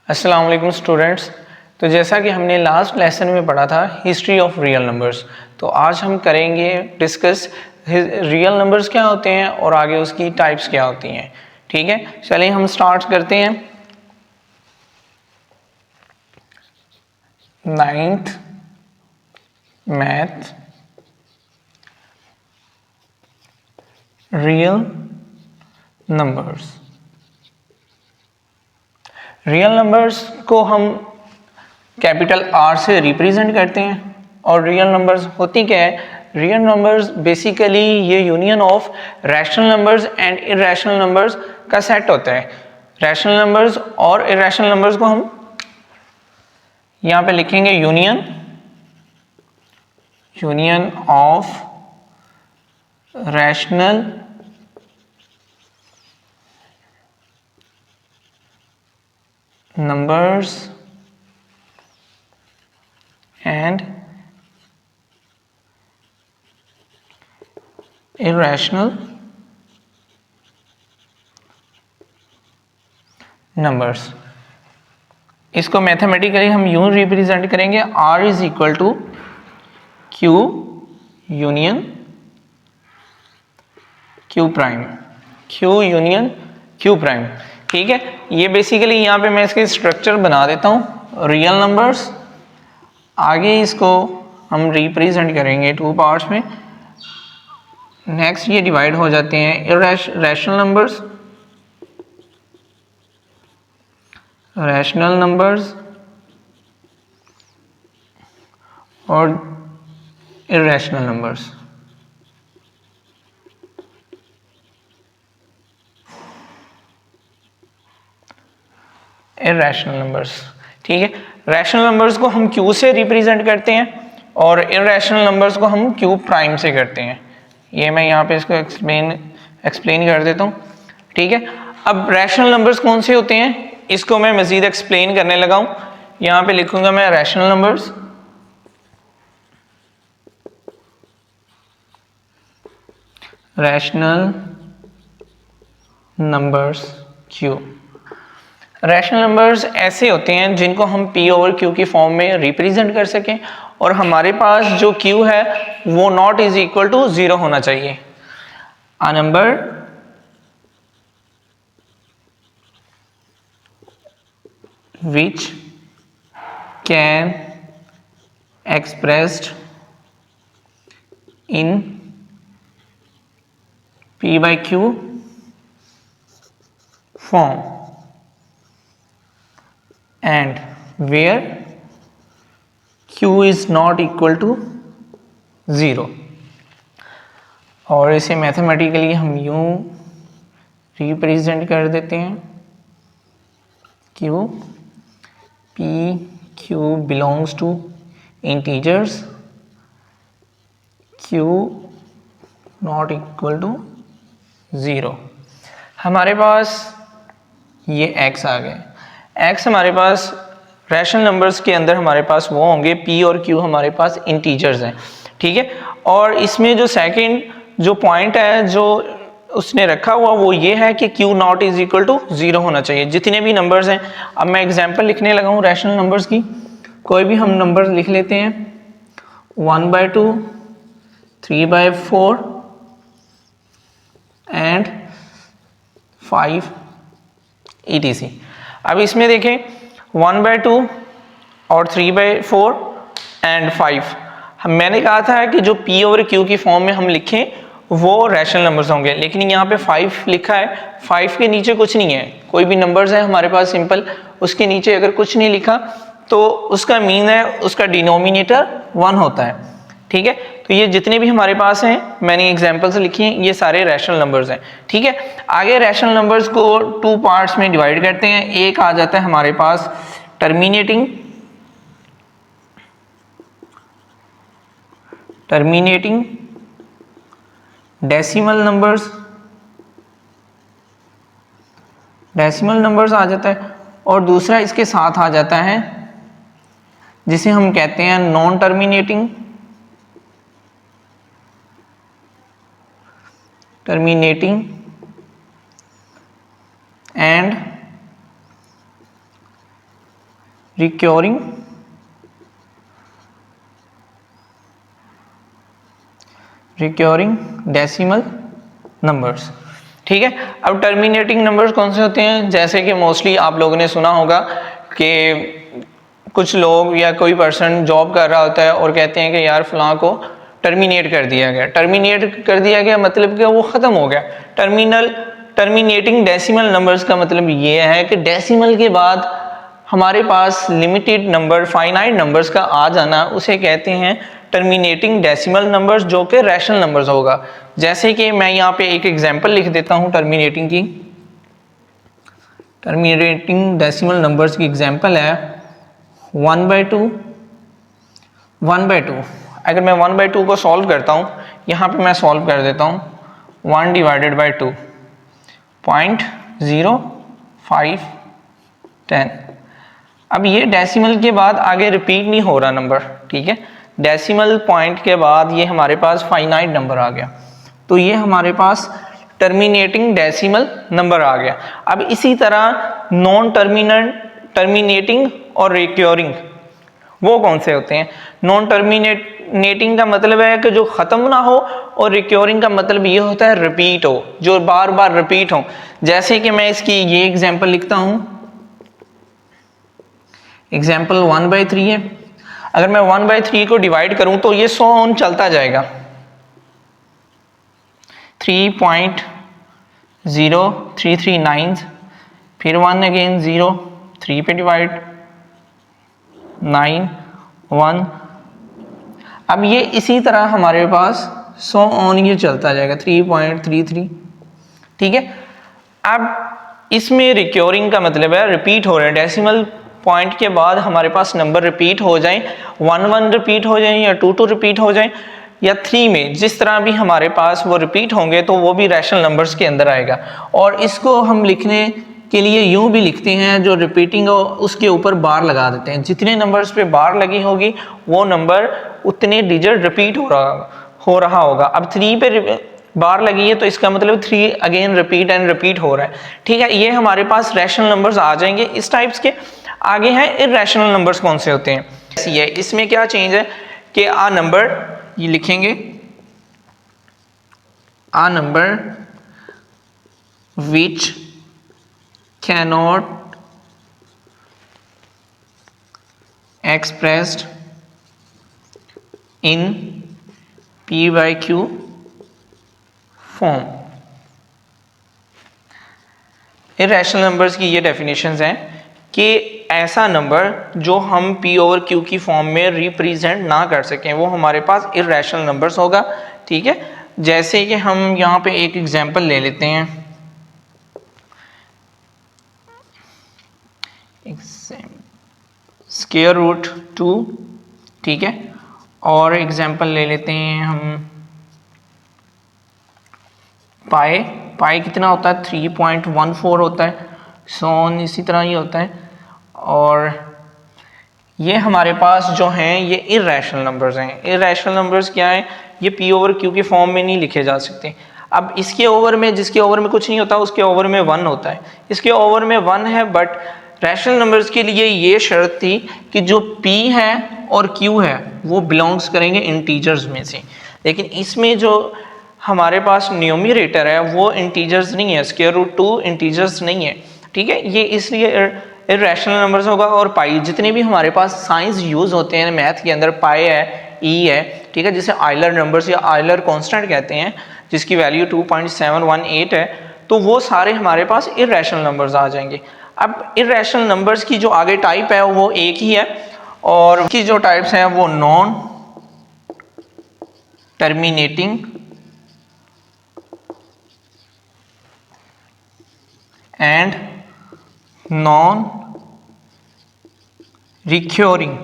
अस्सलाम वालेकुम स्टूडेंट्स। तो जैसा कि हमने लास्ट लेसन में पढ़ा था हिस्ट्री ऑफ रियल नंबर्स, तो आज हम करेंगे डिस्कस रियल नंबर्स क्या होते हैं और आगे उसकी टाइप्स क्या होती हैं। ठीक है, चलिए हम स्टार्ट करते हैं। Ninth math real numbers. Real numbers को हम कैपिटल आर से रिप्रेजेंट करते हैं। और रियल नंबर्स होती क्या है? रियल नंबर्स बेसिकली ये union of rational numbers and irrational numbers का सेट होता है। रैशनल नंबर्स और इरेशनल नंबर्स को हम यहाँ पे लिखेंगे union of rational numbers and irrational numbers। इसको मैथमेटिकली हम यूं रिप्रेजेंट करेंगे, R is equal to Q union Q prime, Q union Q prime. ठीक है, ये बेसिकली यहाँ पे मैं इसके स्ट्रक्चर बना देता हूँ। रियल नंबर्स, आगे इसको हम रिप्रेजेंट करेंगे टू पार्ट्स में। नेक्स्ट ये डिवाइड हो जाते हैं रैशनल नंबर्स, रैशनल नंबर्स और इरेशनल नंबर्स। इरेशनल नंबर्स, ठीक है। रैशनल नंबर्स को हम Q से रिप्रेजेंट करते हैं और इरेशनल नंबर्स को हम Q प्राइम से करते हैं। ये मैं यहाँ पे इसको एक्सप्लेन कर देता हूँ। ठीक है, अब रैशनल नंबर्स कौन से होते हैं इसको मैं मजीद एक्सप्लेन करने लगा हूँ। यहाँ पे लिखूंगा मैं rational numbers, rational numbers Q। Rational numbers ऐसे होते हैं जिनको हम P ओवर Q की फॉर्म में रिप्रेजेंट कर सकें और हमारे पास जो Q है वो नॉट इज इक्वल टू 0 होना चाहिए। A number which can expressed in P by Q form and where Q is not equal to 0। और इसे मैथमेटिकली हम यूं रिप्रेजेंट कर देते हैं, Q P Q belongs to integers, Q not equal to 0। हमारे पास ये x आ गए। x हमारे पास रैशनल नंबर्स के अंदर हमारे पास वो होंगे, P और Q हमारे पास इंटीजर्स हैं। ठीक है, और इसमें जो सेकंड जो पॉइंट है जो उसने रखा हुआ वो ये है कि Q not is equal to 0 होना चाहिए जितने भी नंबर्स हैं। अब मैं एग्जांपल लिखने लगा हूँ रैशनल नंबर्स की। कोई भी हम नंबर्स लिख लेते हैं, 1/2, 3/4 एंड 5 etc। अब इसमें देखें 1/2 और 3/4 एंड 5, मैंने कहा था कि जो P ओवर Q की फॉर्म में हम लिखें वो रैशनल नंबर्स होंगे, लेकिन यहाँ पे 5 लिखा है, 5 के नीचे कुछ नहीं है। कोई भी नंबर्स है हमारे पास सिंपल, उसके नीचे अगर कुछ नहीं लिखा तो उसका मीन है उसका डिनोमिनेटर 1 होता है। ठीक है, तो ये जितने भी हमारे पास हैं मैंने एग्जांपल्स लिखी हैं, ये सारे रैशनल नंबर्स हैं। ठीक है, आगे रैशनल नंबर्स को टू पार्ट्स में डिवाइड करते हैं। एक आ जाता है हमारे पास टर्मिनेटिंग डेसिमल नंबर्स आ जाता है, और दूसरा इसके साथ आ जाता है जिसे हम कहते हैं non terminating and recurring decimal numbers. ठीक है, अब टर्मिनेटिंग नंबर्स कौन से होते हैं? जैसे कि मोस्टली आप लोगों ने सुना होगा कि कुछ लोग या कोई पर्सन जॉब कर रहा होता है और कहते हैं कि यार फलां को टर्मिनेट कर दिया गया। टर्मिनेट कर दिया गया मतलब कि वो ख़त्म हो गया। टर्मिनेटिंग डेसिमल नंबर्स का मतलब ये है कि डेसिमल के बाद हमारे पास लिमिटेड नंबर, फाइनाइट नंबर्स का आ जाना, उसे कहते हैं टर्मिनेटिंग डेसिमल नंबर्स, जो कि रैशनल नंबर्स होगा। जैसे कि मैं यहाँ पे एक एग्जांपल लिख देता हूँ टर्मिनेटिंग डेसिमल नंबर्स की एग्जांपल है 1/2, 1/2। अगर मैं 1/2 को सॉल्व करता हूँ, यहाँ पे मैं सॉल्व कर देता हूँ 1 / 2 0.0510। अब ये डेसिमल के बाद आगे रिपीट नहीं हो रहा नंबर, ठीक है। डेसिमल पॉइंट के बाद ये हमारे पास फाइनाइट नंबर आ गया, तो ये हमारे पास टर्मिनेटिंग डेसिमल नंबर आ गया। अब इसी तरह नॉन टर्मिनेटिंग और रिक्योरिंग वो कौन से होते हैं? नॉन टर्मिनेटिंग का मतलब है कि जो ख़त्म ना हो, और रिक्योरिंग का मतलब ये होता है रिपीट हो, जो बार बार रिपीट हो। जैसे कि मैं इसकी ये एग्जांपल लिखता हूँ, एग्जांपल 1/3 है। अगर मैं 1/3 को डिवाइड करूं तो ये 100 ऑन चलता जाएगा, 3.0339, फिर 1 अगेन 0, 3 पे डिवाइड 9 1। अब ये इसी तरह हमारे पास 100 ऑन ये चलता जाएगा 3.33, ठीक है। अब इसमें रिक्योरिंग का मतलब है रिपीट हो रहा है। डेसिमल पॉइंट के बाद हमारे पास नंबर रिपीट हो जाए, 1 रिपीट हो जाए या 2 रिपीट हो जाए या 3 में, जिस तरह भी हमारे पास वो रिपीट होंगे तो वो भी रैशनल नंबर्स के अंदर आएगा। और इसको हम लिखने के लिए यूं भी लिखते हैं, जो रिपीटिंग हो उसके ऊपर बार लगा देते हैं। जितने नंबर्स पे बार लगी होगी वो नंबर उतने डिजिट रिपीट हो रहा होगा। अब 3 पे बार लगी है तो इसका मतलब 3 अगेन रिपीट एंड रिपीट हो रहा है, ठीक है। ये हमारे पास रैशनल नंबर्स आ जाएंगे इस टाइप्स के। आगे हैं इर्रेशनल नंबर्स कौन से होते हैं? ऐसी है, इसमें क्या चेंज है कि आ नंबर, ये लिखेंगे a number which cannot expressed in p/q form. Irrational numbers की ये डेफिनेशंस हैं कि ऐसा नंबर जो हम p/q की फॉर्म में रिप्रेजेंट ना कर सकें वो हमारे पास इर्रेशनल नंबर्स होगा, ठीक है। जैसे कि हम यहाँ पे एक एग्जांपल ले लेते हैं, √2, ठीक है। और एग्जांपल ले लेते हैं हम पाई कितना होता है? 3.14 होता है। सोन इसी तरह ही होता है। और ये हमारे पास जो हैं ये इर्रेशनल नंबर्स हैं। इर्रेशनल नंबर्स क्या है? ये p/q के फॉर्म में नहीं लिखे जा सकते। अब इसके ओवर में, जिसके ओवर में कुछ नहीं होता उसके ओवर में 1 होता है, इसके ओवर में 1 है। बट रैशनल नंबर्स के लिए ये शर्त थी कि जो p है और q है वो बिलोंग्स करेंगे इंटीजर्स में से। लेकिन इसमें जो हमारे पास न्यूमरेटर है वो इंटीजर्स नहीं है, √2 इंटीजर्स नहीं है, ठीक है। ये इसलिए इर्रेशनल नंबर्स होगा। और पाई, जितने भी हमारे पास साइंस यूज होते हैं मैथ के अंदर, पाई है, ई है, ठीक है, जिसे आइलर नंबर्स या आइलर कांस्टेंट कहते हैं, जिसकी वैल्यू 2.718 है, तो वो सारे हमारे पास इर्रेशनल नंबर्स आ जाएंगे। अब इर्रेशनल नंबर्स की जो आगे टाइप है वो एक ही है, और उसकी जो टाइप्स हैं वो non terminating and non recurring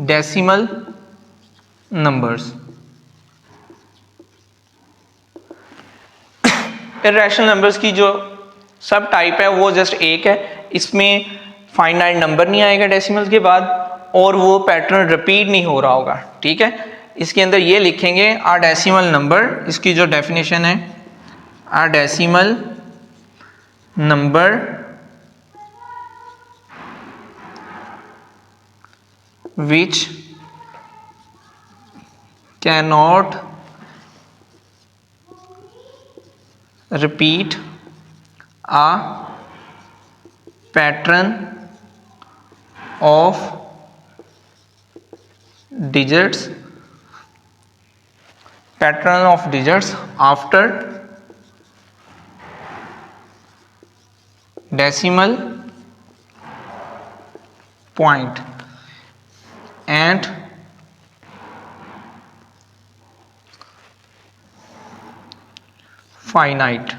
decimal numbers. Irrational numbers की जो सब टाइप है वो जस्ट एक है, इसमें फाइनाइट नंबर नहीं आएगा डेसिमल के बाद, और वो पैटर्न रिपीट नहीं हो रहा होगा, ठीक है। इसके अंदर ये लिखेंगे आ डेसिमल नंबर, इसकी जो डेफिनेशन है, a decimal number which cannot repeat a pattern of digits after decimal point and finite।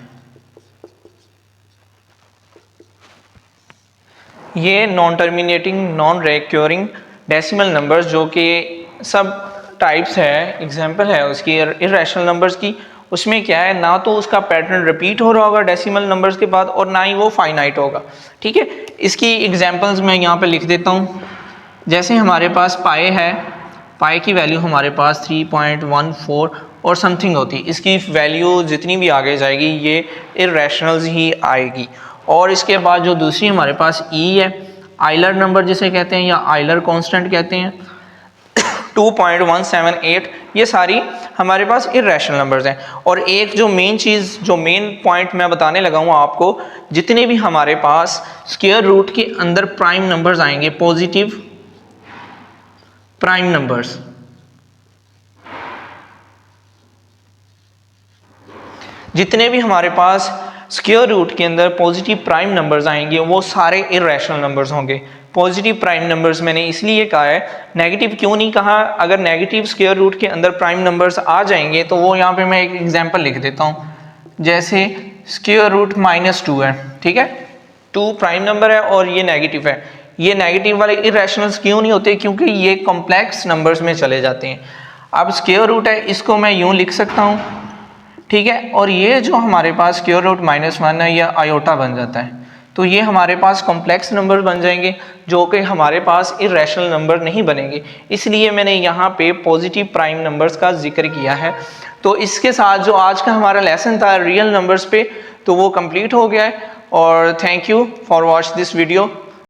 ये non terminating non recurring decimal numbers जो कि सब टाइप्स है, एग्जांपल है उसकी इरेशनल नंबर्स की, उसमें क्या है ना तो उसका पैटर्न रिपीट हो रहा होगा डेसिमल नंबर्स के बाद और ना ही वो फाइनाइट होगा। ठीक है, इसकी एग्जांपल्स मैं यहाँ पे लिख देता हूँ। जैसे हमारे पास पाए है, पाए की वैल्यू हमारे पास 3.14 और समथिंग होती है, इसकी वैल्यू जितनी भी आगे जाएगी ये इरेशनल्स ही आएगी। और इसके बाद जो दूसरी हमारे पास ई है, आइलर नंबर जिसे कहते हैं या आइलर कांस्टेंट कहते हैं, 2.178, ये सारी हमारे पास इरेशनल नंबर्स हैं। और एक जो मेन चीज़, जो मेन पॉइंट मैं बताने लगा हूँ आपको, जितने भी हमारे पास स्क्वायर रूट के अंदर प्राइम नंबर्स आएंगे, पॉजिटिव प्राइम नंबर्स, जितने भी हमारे पास स्क्वायर रूट के अंदर पॉजिटिव प्राइम नंबर्स आएंगे वो सारे इरेशनल नंबर्स होंगे। पॉजिटिव प्राइम नंबर्स मैंने इसलिए कहा है, नेगेटिव क्यों नहीं कहा? अगर नेगेटिव स्क्वायर रूट के अंदर प्राइम नंबर्स आ जाएंगे तो वो यहाँ पे मैं एक एग्जांपल लिख देता हूँ। जैसे स्क्वायर रूट -2 है, ठीक है, 2 प्राइम नंबर है और ये नेगेटिव है। ये नेगेटिव वाले इरेशनल्स क्यों नहीं होते? क्योंकि ये कॉम्प्लेक्स नंबर्स में चले जाते हैं। अब स्क्वायर रूट है, इसको मैं यूँ लिख सकता हूँ, ठीक है, और ये जो हमारे पास स्क्वायर रूट -1 है, यह आयोटा बन जाता है, तो ये हमारे पास कॉम्प्लेक्स नंबर बन जाएंगे जो कि हमारे पास इरेशनल नंबर नहीं बनेंगे। इसलिए मैंने यहाँ पे पॉजिटिव प्राइम नंबर्स का जिक्र किया है। तो इसके साथ जो आज का हमारा लेसन था रियल नंबर्स पे, तो वो कंप्लीट हो गया है। और thank you for watch this video.